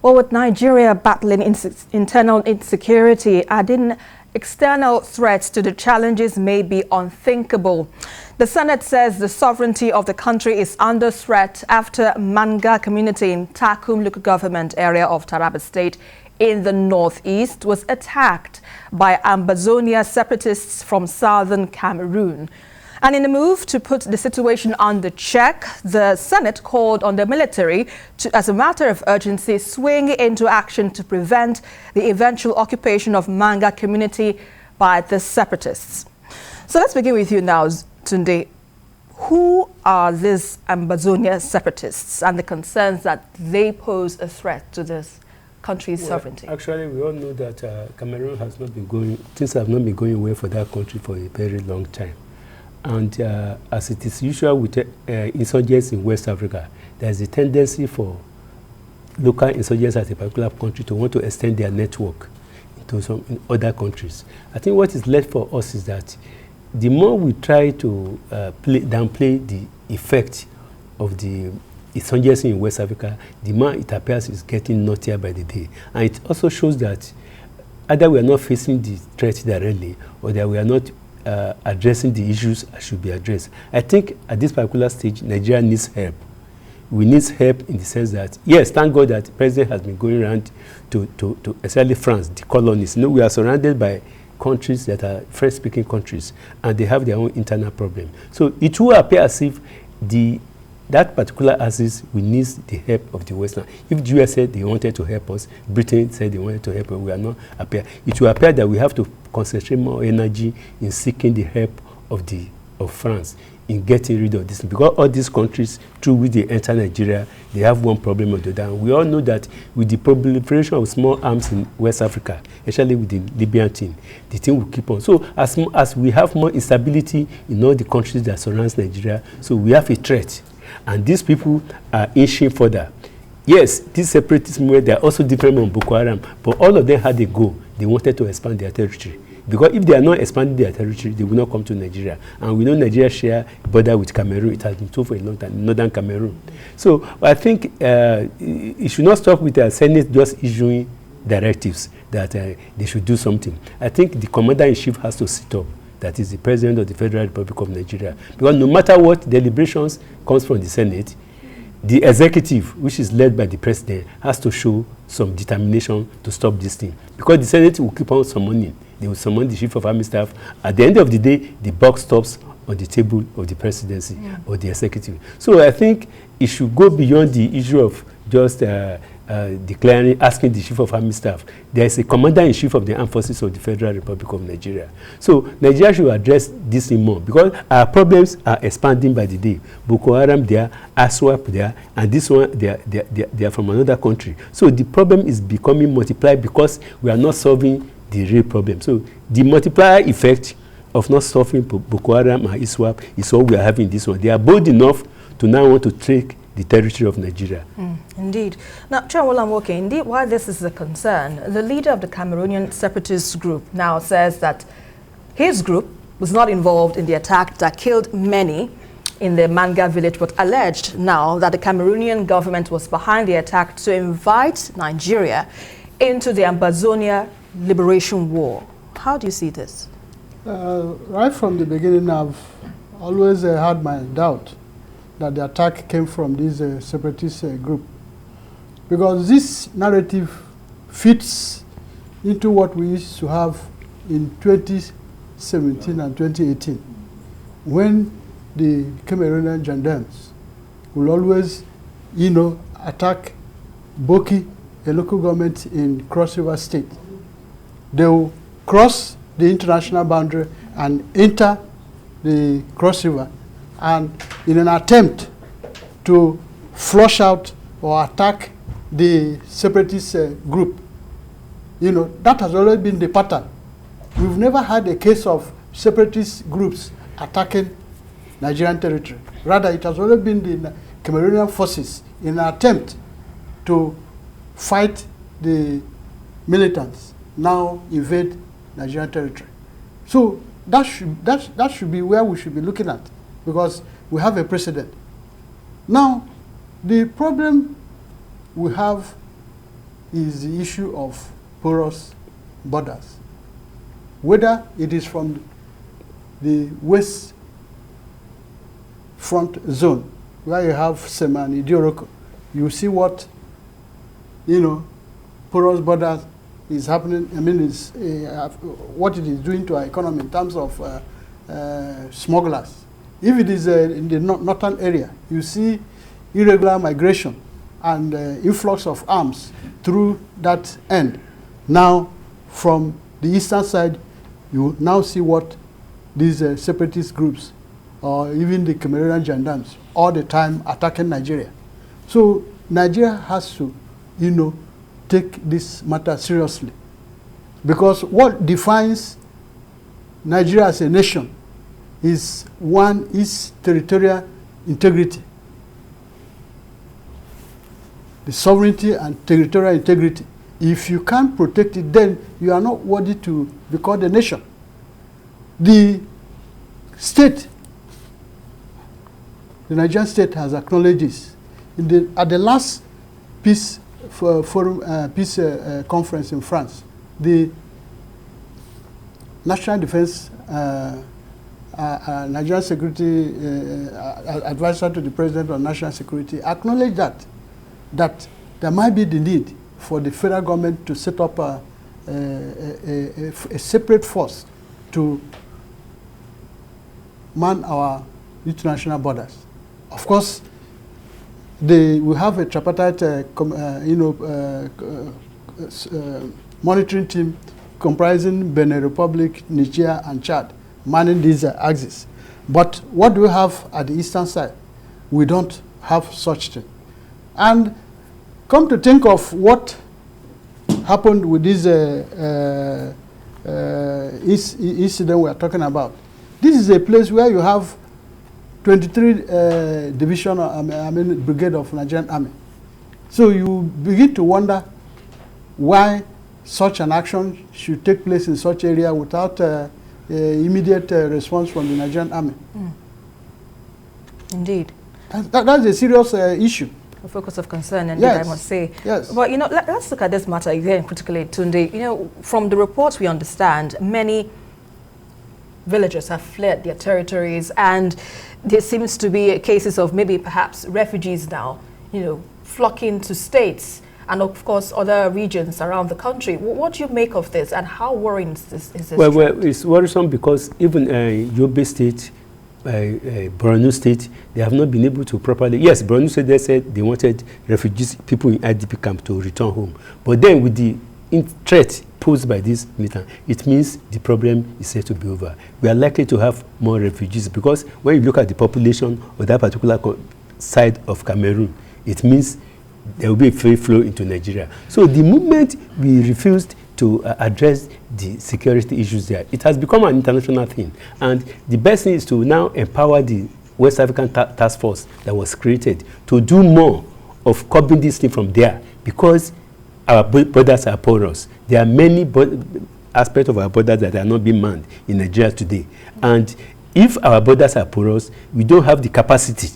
Well, with Nigeria battling internal insecurity, adding external threats to the challenges may be unthinkable. The Senate says the sovereignty of the country is under threat after Manga community in Takum local government area of Taraba state in the northeast was attacked by Ambazonia Separatists from Southern Cameroon. And in a move to put the situation under check, the Senate called on the military to, as a matter of urgency, swing into action to prevent the eventual occupation of Manga community by the separatists. So let's begin with you now, Tunde. Who are these Ambazonia separatists and the concerns that they pose a threat to this country's sovereignty? Actually, we all know that Cameroon has not been going, things have not been going well for that country for a very long time. And as it is usual with insurgents in West Africa, there is a tendency for local insurgents at a particular country to want to extend their network into some in other countries. I think what is left for us is that the more we try to downplay the effect of the insurgency in West Africa, the more it appears is getting naughtier by the day. And it also shows that either we are not facing the threat directly or that we are not addressing the issues that should be addressed. I think at this particular stage, Nigeria needs help. We need help in the sense that, yes, thank God that the president has been going around to especially France, the colonies. You know, we are surrounded by countries that are French-speaking countries, and they have their own internal problem. So it will appear as if that particular axis, we need the help of the Western. If the US said they wanted to help us, Britain said they wanted to help us, we are not appear. It will appear that we have to concentrate more energy in seeking the help of France in getting rid of this. Because all these countries, through which they enter Nigeria, they have one problem or the other. We all know that with the proliferation of small arms in West Africa, especially with the Libyan thing, the thing will keep on. So as we have more instability in all the countries that surround Nigeria, so we have a threat. And these people are inching further. Yes, these separatist movements, they are also different from Boko Haram, but all of them had a goal. They wanted to expand their territory. Because if they are not expanding their territory, they will not come to Nigeria. And we know Nigeria share border with Cameroon. It has been so for a long time, northern Cameroon. So I think it should not stop with the Senate just issuing directives that they should do something. I think the commander-in-chief has to sit up. That is the President of the Federal Republic of Nigeria. Because no matter what deliberations comes from the Senate, the executive, which is led by the President, has to show some determination to stop this thing. Because the Senate will keep on summoning. They will summon the Chief of Army Staff. At the end of the day, the buck stops on the table of the presidency or the executive. So I think it should go beyond the issue of just declaring, asking the Chief of Army Staff. There is a Commander-in-Chief of the Armed Forces of the Federal Republic of Nigeria. So Nigeria should address this thing more because our problems are expanding by the day. Boko Haram there, ASWAP there, and this one, they are from another country. So the problem is becoming multiplied because we are not solving the real problem. So the multiplier effect of not solving Boko Haram and ISWAP is what we are having this one. They are bold enough to now want to take the territory of Nigeria. Indeed. Now, Chawolamwoke, indeed, why this is a concern, the leader of the Cameroonian Separatist group now says that his group was not involved in the attack that killed many in the Manga village, but alleged now that the Cameroonian government was behind the attack to invite Nigeria into the Ambazonia liberation war. How do you see this? Right from the beginning, I've always had my doubt that the attack came from this separatist group. Because this narrative fits into what we used to have in 2017 and 2018, when the Cameroonian gendarmes will always, attack Boki, a local government in Cross River State. They will cross the international boundary and enter the Cross River, and in an attempt to flush out or attack the separatist group. That has always been the pattern. We've never had a case of separatist groups attacking Nigerian territory. Rather, it has always been the Cameroonian forces in an attempt to fight the militants, now invade Nigerian territory. So that should be where we should be looking at, because we have a precedent. Now, the problem we have is the issue of porous borders. Whether it is from the west front zone, where you have Sema and Idioroko, you see what, porous borders is happening. I mean, it's, what it is doing to our economy in terms of smugglers. If it is in the northern area, you see irregular migration and influx of arms through that end. Now, from the eastern side, you now see what these separatist groups, or even the Cameroonian gendarmes, all the time attacking Nigeria. So Nigeria has to, take this matter seriously. Because what defines Nigeria as a nation is, one, is territorial integrity. The sovereignty and territorial integrity. If you can't protect it, then you are not worthy to be called a nation. The state, the Nigerian state, has acknowledged this. At the last peace conference in France, the National Defense Nigerian Security Advisor to the President of National Security acknowledged that there might be the need for the federal government to set up a separate force to man our international borders. Of course, we have a tripartite monitoring team comprising Benin Republic, Niger, and Chad, manning these axes. But what do we have at the eastern side? We don't have such thing. And come to think of what happened with this incident we are talking about. This is a place where you have 23 division, brigade of Nigerian Army. So you begin to wonder why such an action should take place in such area without immediate response from the Nigerian Army. Mm. Indeed. That's a serious issue. A focus of concern, and yes. I must say. Yes. But let's look at this matter again critically, Tunde. From the reports we understand, many villagers have fled their territories, and there seems to be cases of maybe perhaps refugees now, flocking to states and of course other regions around the country. What do you make of this, and how worrying is this? Well, it's worrisome because even Yobe State, Borno State, they have not been able to properly. Yes, Borno State, they said they wanted refugees, people in IDP camp, to return home. But then with the threat posed by this militant, it means the problem is said to be over. We are likely to have more refugees because when you look at the population of that particular side of Cameroon, it means there will be a free flow into Nigeria. So the moment we refused to address the security issues there, it has become an international thing. And the best thing is to now empower the West African Task Force that was created to do more of curbing this thing from there, because our borders are porous. There are many aspects of our borders that are not being manned in Nigeria today. And if our borders are porous, we don't have the capacity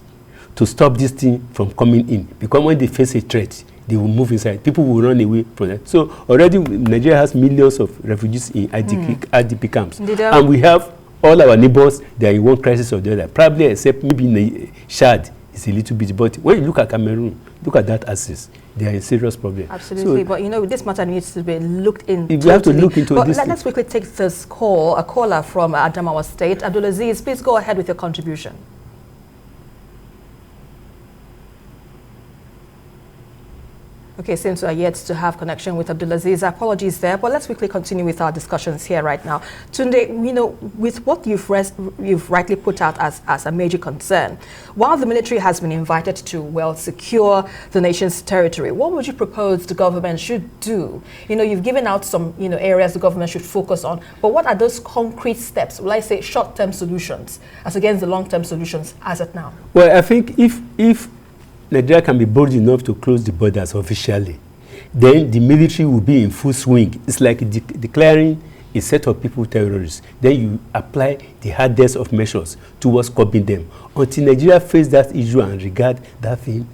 to stop this thing from coming in, because when they face a threat, they will move inside. People will run away from it. So already Nigeria has millions of refugees in IDP camps. And we have all our neighbors, they are in one crisis or the other, probably except maybe in Chad, it's a little bit. But when you look at Cameroon, look at that axis, they are in serious problem. Absolutely, so, but this matter needs to be looked into. We have to look into this. Let's quickly take this call, a caller from Adamawa State. Abdulaziz, please go ahead with your contribution. Okay, since we are yet to have connection with Abdulaziz, apologies there, but let's quickly continue with our discussions here right now. Tunde, with what you've rightly put out as a major concern, while the military has been invited to, secure the nation's territory, what would you propose the government should do? You've given out some, areas the government should focus on, but what are those concrete steps, will I say short-term solutions, as against the long-term solutions as of now? Well, I think if Nigeria can be bold enough to close the borders officially, then the military will be in full swing. It's like declaring a set of people terrorists. Then you apply the hardest of measures towards curbing them. Until Nigeria face that issue and regard that thing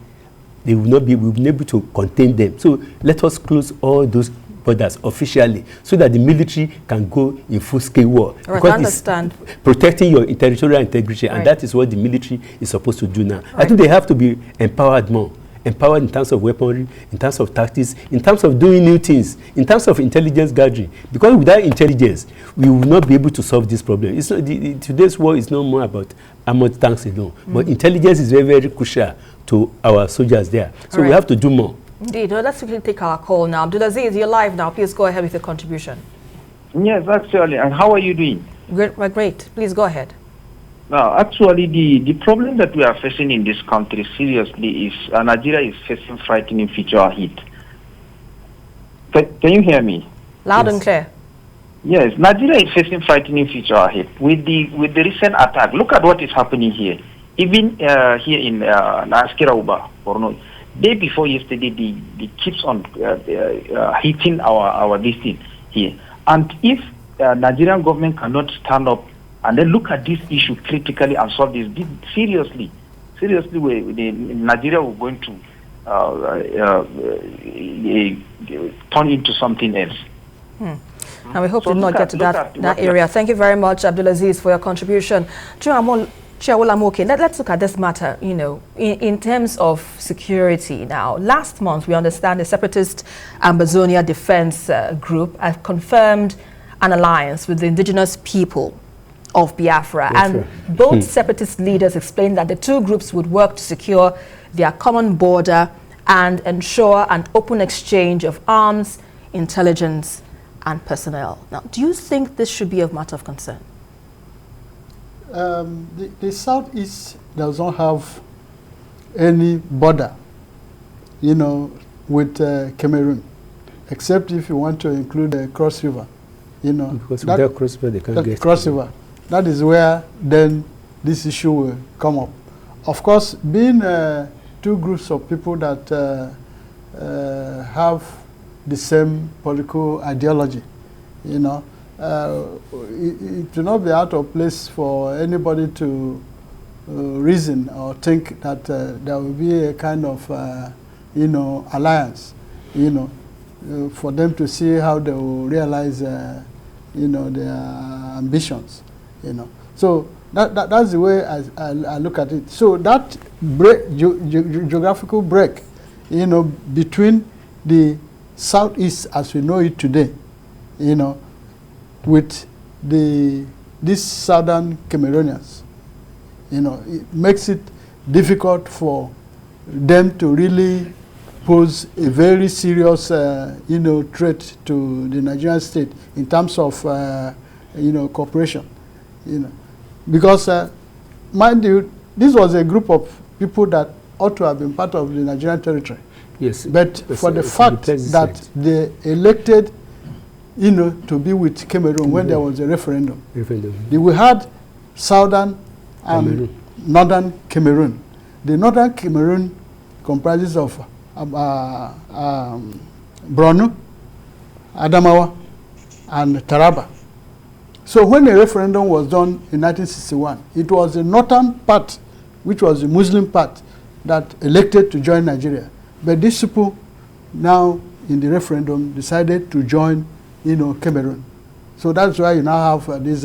they will not be able to contain them. So let us close all those borders officially so that the military can go in full-scale war. Right, because I understand. It's protecting your territorial integrity, and that is what the military is supposed to do now. Right. I think they have to be empowered more. Empowered in terms of weaponry, in terms of tactics, in terms of doing new things, in terms of intelligence gathering. Because without intelligence, we will not be able to solve this problem. It's not, today's war is no more about armored tanks alone, but intelligence is very, very crucial to our soldiers there. So we have to do more. Indeed. Well, let's quickly take our call now. Abdulaziz, you're live now. Please go ahead with your contribution. Yes, actually. And how are you doing? Great. Well, great. Please go ahead. Now, actually, the problem that we are facing in this country, seriously, is Nigeria is facing frightening future ahead. Can you hear me? Loud and clear. Yes, Nigeria is facing frightening future ahead. With the recent attack, look at what is happening here. Even here in Askira Uba, Borno, day before yesterday, the keeps on hitting our listing here. And if Nigerian government cannot stand up and then look at this issue critically and solve this seriously, Nigeria will going to turn into something else. And we hope to not get to that area. Thank you very much, Abdulaziz, for your contribution. Let's look at this matter, you know, in terms of security now. Last month, we understand the separatist Ambazonia defense group have confirmed an alliance with the indigenous people of Biafra. And both separatist leaders explained that the two groups would work to secure their common border and ensure an open exchange of arms, intelligence, and personnel. Now, do you think this should be a matter of concern? The Southeast does not have any border, you know, with Cameroon, except if you want to include the Cross River, you know. Because without Cross River, they can't get Cross River. That is where then this issue will come up. Of course, being two groups of people that have the same political ideology, you know, it will not be out of place for anybody to reason or think that there will be a kind of, you know, alliance, you know, for them to see how they will realize, you know, their ambitions, you know. So that's the way I look at it. So that geographical break, you know, between the Southeast as we know it today, you know, with these Southern Cameroonians, you know, it makes it difficult for them to really pose a very serious, you know, threat to the Nigerian state in terms of, you know, cooperation, you know, because, mind you, this was a group of people that ought to have been part of the Nigerian territory. Yes. But for the fact that they elected, you know, to be with Cameroon when there was a referendum. We had Southern and Northern Cameroon. The Northern Cameroon comprises of Borno, Adamawa, and Taraba. So when the referendum was done in 1961, it was the northern part, which was the Muslim part, that elected to join Nigeria. But these people now in the referendum decided to join, you know, Cameroon. So that's why you now have this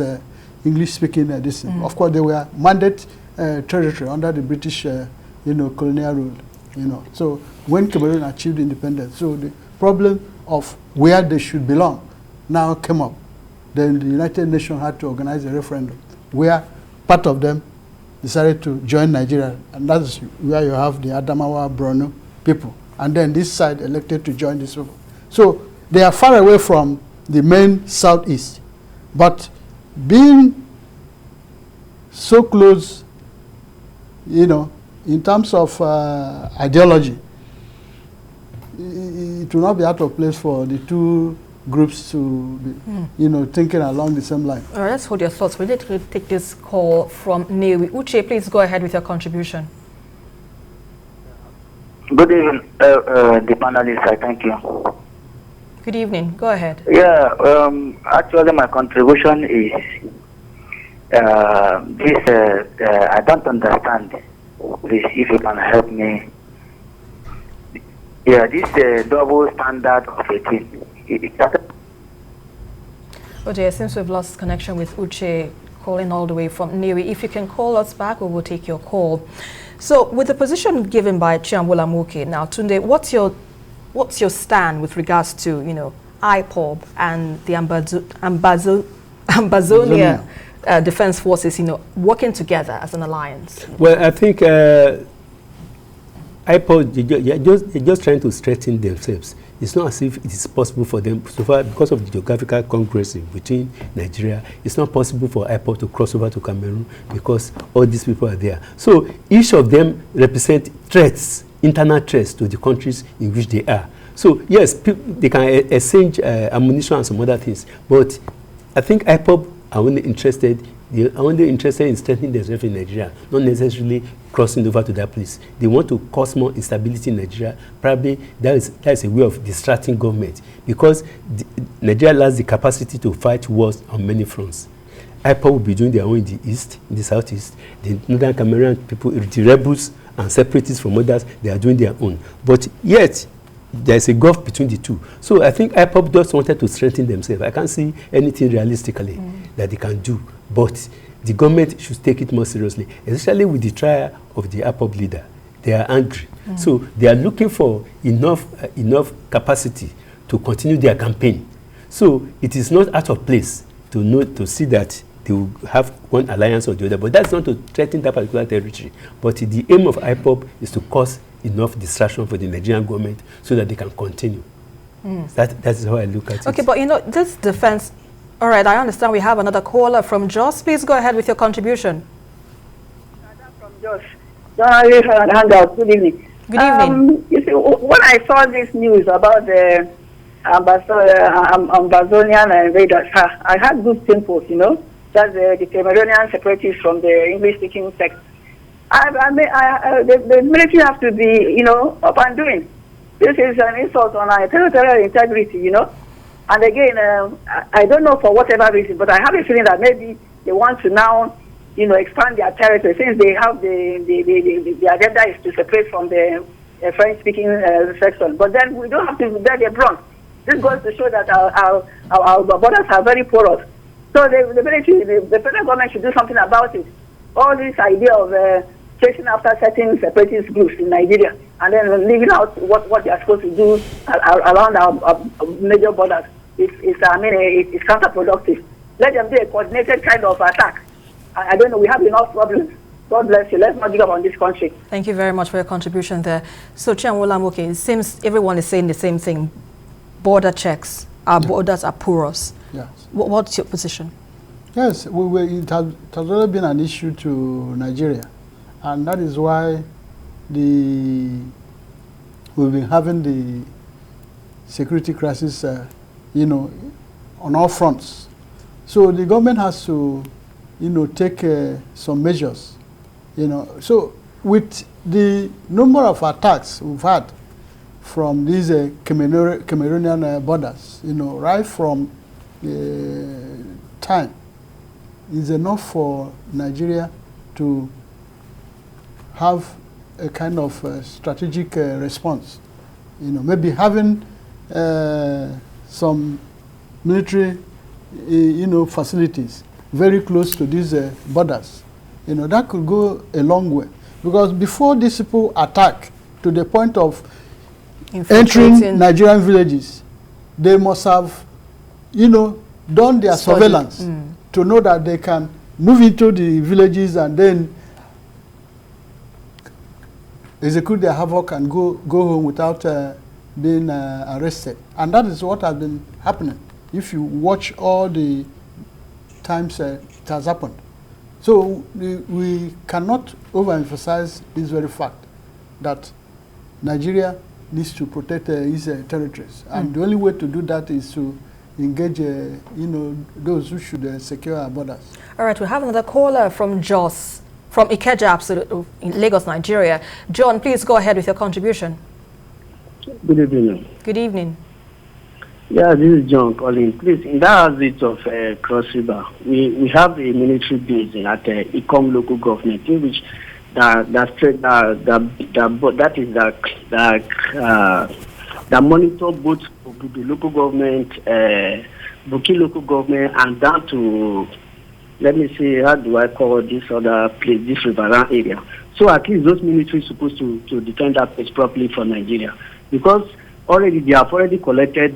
English-speaking this. Of course, they were mandate territory under the British, you know, colonial rule. You know, so when Cameroon achieved independence, so the problem of where they should belong now came up. Then the United Nations had to organize a referendum where part of them decided to join Nigeria, and that's where you have the Adamawa, Borno people, and then this side elected to join this people. So they are far away from the main Southeast, but being so close, you know, in terms of ideology, it will not be out of place for the two groups to be, you know, thinking along the same line. All right, let's hold your thoughts. We need to take this call from Newi. Uche, please go ahead with your contribution. Good evening, the panelists. I thank you. Good evening. Go ahead. Yeah, actually my contribution is this. I don't understand. Please, if you can help me Yeah, this double standard of a thing. Okay, it seems we've lost connection with Uche calling all the way from Niri. If you can call us back, we will take your call. So, with the position given by Chiamwola Muke, now, Tunde, what's your stand with regards to, IPOB and the Ambazonia Defense Forces, working together as an alliance? Well, I think IPOB, they're just trying to strengthen themselves. It's not as if it is possible for them, so far, because of the geographical congruency between Nigeria, it's not possible for IPOB to cross over to Cameroon because all these people are there. So each of them represent threats, internal threats to the countries in which they are. So yes, they can exchange ammunition and some other things, but I think IPOB are only interested in strengthening themselves in Nigeria, not necessarily crossing over to that place. They want to cause more instability in Nigeria. Probably that is a way of distracting government, because Nigeria lacks the capacity to fight wars on many fronts. IPOB will be doing their own in the east, in the southeast. The northern Cameroonian people, the rebels and separatists from others, they are doing their own. But yet, there is a gulf between the two. So I think IPOB just wanted to strengthen themselves. I can't see anything realistically that they can do. But the government should take it more seriously, especially with the trial of the IPOB leader. They are angry. So they are looking for enough capacity to continue their campaign. So it is not out of place to see that they will have one alliance or the other. But that's not to threaten that particular territory. But the aim of IPOB is to cause enough distraction for the Nigerian government so that they can continue. That is how I look at it. Okay, but this defense, all right, I understand we have another caller from Jos. Please go ahead with your contribution. From Jos. Hangout. Good evening. Good evening. You see, when I saw this news about the Ambazonian invaders, I had good temples, that's the Cameroonian Separatists from the English-speaking sect. The military have to be, up and doing. This is an insult on our territorial integrity, And again, I don't know for whatever reason, but I have a feeling that maybe they want to now, expand their territory, since they have the agenda is to separate from the French-speaking section. But then we don't have to bear the brunt. This goes to show that our borders are very porous. So the military, the federal government should do something about it. All this idea of chasing after certain separatist groups in Nigeria and then leaving out what they are supposed to do around our major borders, it's counterproductive. Let them do a coordinated kind of attack. I don't know, we have enough problems. God bless you. Let's not give up on this country. Thank you very much for your contribution there. So, Chiamwola Muke, it seems everyone is saying the same thing. Border checks, our borders are porous. Yes. What's your position? Yes, it has already been an issue to Nigeria, and that is why we've been having the security crisis, on all fronts. So the government has to, take some measures, So with the number of attacks we've had from these Cameroonian borders, right from time, is enough for Nigeria to have a kind of strategic response. Maybe having some military, facilities very close to these borders. That could go a long way. Because before these people attack to the point of entering Nigerian villages, they must have, done their surveillance to know that they can move into the villages and then execute their havoc and go home without being arrested. And that is what has been happening. If you watch all the times it has happened. So we cannot overemphasize this very fact that Nigeria needs to protect its territories. And the only way to do that is to engage, those who should secure our borders. All right, we have another caller from Jos, from Ikeja, absolutely, in Lagos, Nigeria. John, please go ahead with your contribution. Good evening. Good evening. Yeah, this is John calling. Please, in that aspect of Cross River, we have a military base at Ikom local government, in which monitor both the local government, Buki local government, and down to, let me see, how do I call this other place, this Riverine area. So at least those military supposed to defend that place properly for Nigeria, because already they have already collected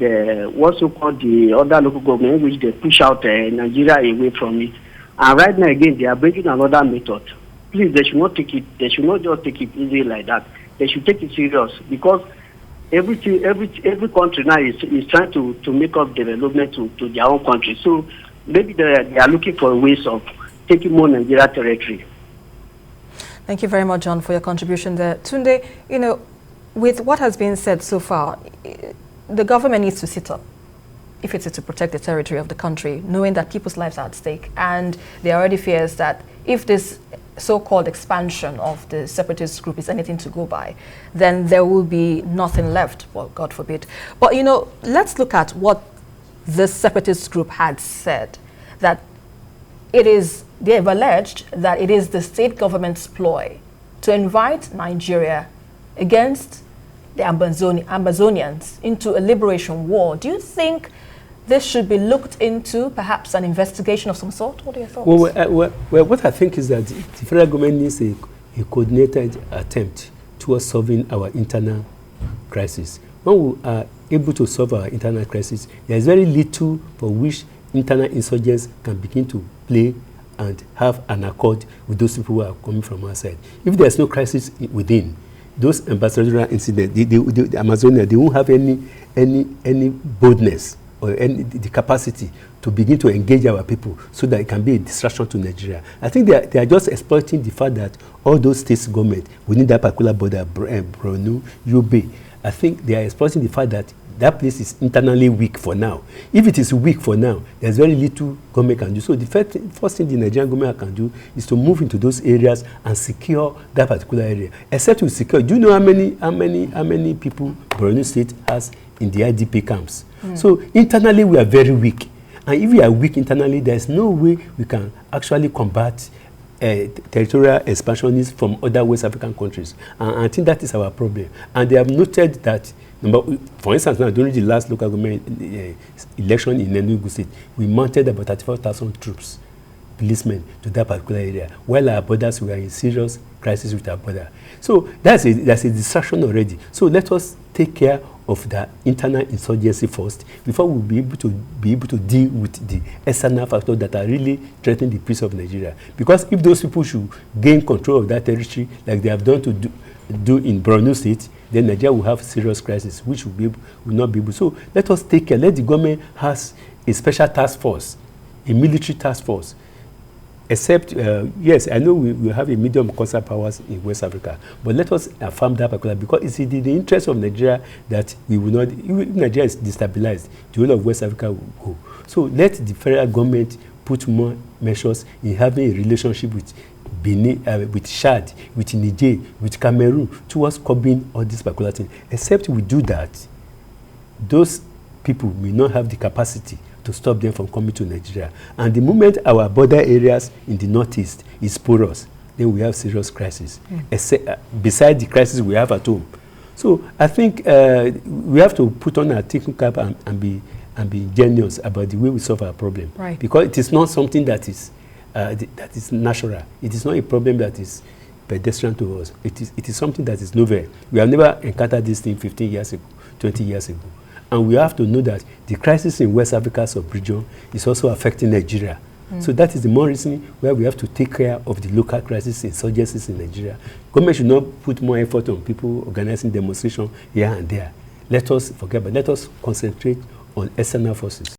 what's so called the other local government, which they push out Nigeria away from it. And right now again they are bringing another method. Please, they should not take it. They should not just take it easy like that. They should take it serious, because every country now is trying to make up development to their own country. So maybe they are looking for ways of taking more Nigeria territory. Thank you very much, John, for your contribution there. Tunde, you know, with what has been said so far, the government needs to sit up if it's to protect the territory of the country, knowing that people's lives are at stake. And there are already fears that if this so-called expansion of the separatist group is anything to go by, then there will be nothing left, well, God forbid. But, you know, let's look at what the separatist group had said, that they have alleged that it is the state government's ploy to invite Nigeria against the Ambazonians into a liberation war. Do you think this should be looked into, perhaps an investigation of some sort? What are your thoughts? Well, what I think is that the federal government needs a coordinated attempt towards solving our internal crisis. When we are able to solve our internal crisis, there is very little for which internal insurgents can begin to play and have an accord with those people who are coming from outside. If there is no crisis within, those ambassadorial incidents, the Amazonia, they won't have any boldness or the capacity to begin to engage our people so that it can be a distraction to Nigeria. I think they are just exploiting the fact that all those states' government within that particular border, Borno, Yobe, I think they are exploiting the fact that that place is internally weak for now. If it is weak for now, there's very little government can do. So the first thing the Nigerian government can do is to move into those areas and secure that particular area. Except to secure, do you know how many people Borno State has in the IDP camps? So internally we are very weak. And if we are weak internally, there's no way we can actually combat territorial expansionists from other West African countries. And I think that is our problem. And they have noted that, for instance, now during the last local government election in Enugu State, we mounted about 34,000 troops, policemen, to that particular area, while our borders were in serious crisis with our border. So that's a distraction already. So let us take care of the internal insurgency first before we'll be able to deal with the external factors that are really threatening the peace of Nigeria. Because if those people should gain control of that territory like they have done to do in Borno State, then Nigeria will have serious crisis, which will not be able. So let us take care. Let the government has a special task force, a military task force. Except, yes, I know we have a medium concert powers in West Africa, but let us affirm that particular, because it's in the interest of Nigeria that we will not, if Nigeria is destabilized, the whole of West Africa will go. So let the federal government put more measures in having a relationship with Benin, with Chad, with Niger, with Cameroon, towards curbing all these particular things. Except we do that, those people may not have the capacity to stop them from coming to Nigeria. And the moment our border areas in the northeast is porous, then we have serious crisis, besides the crisis we have at home. So I think we have to put on our thinking cap and be ingenious about the way we solve our problem. Right. Because it is not something that is natural. It is not a problem that is pedestrian to us. It is something that is novel. We have never encountered this thing 15 years ago, 20 years ago. And we have to know that the crisis in West Africa sub-region is also affecting Nigeria. So that is the more reason why we have to take care of the local crisis insurgencies in Nigeria. Government should not put more effort on people organizing demonstration here and there. Let us forget, but let us concentrate on external forces.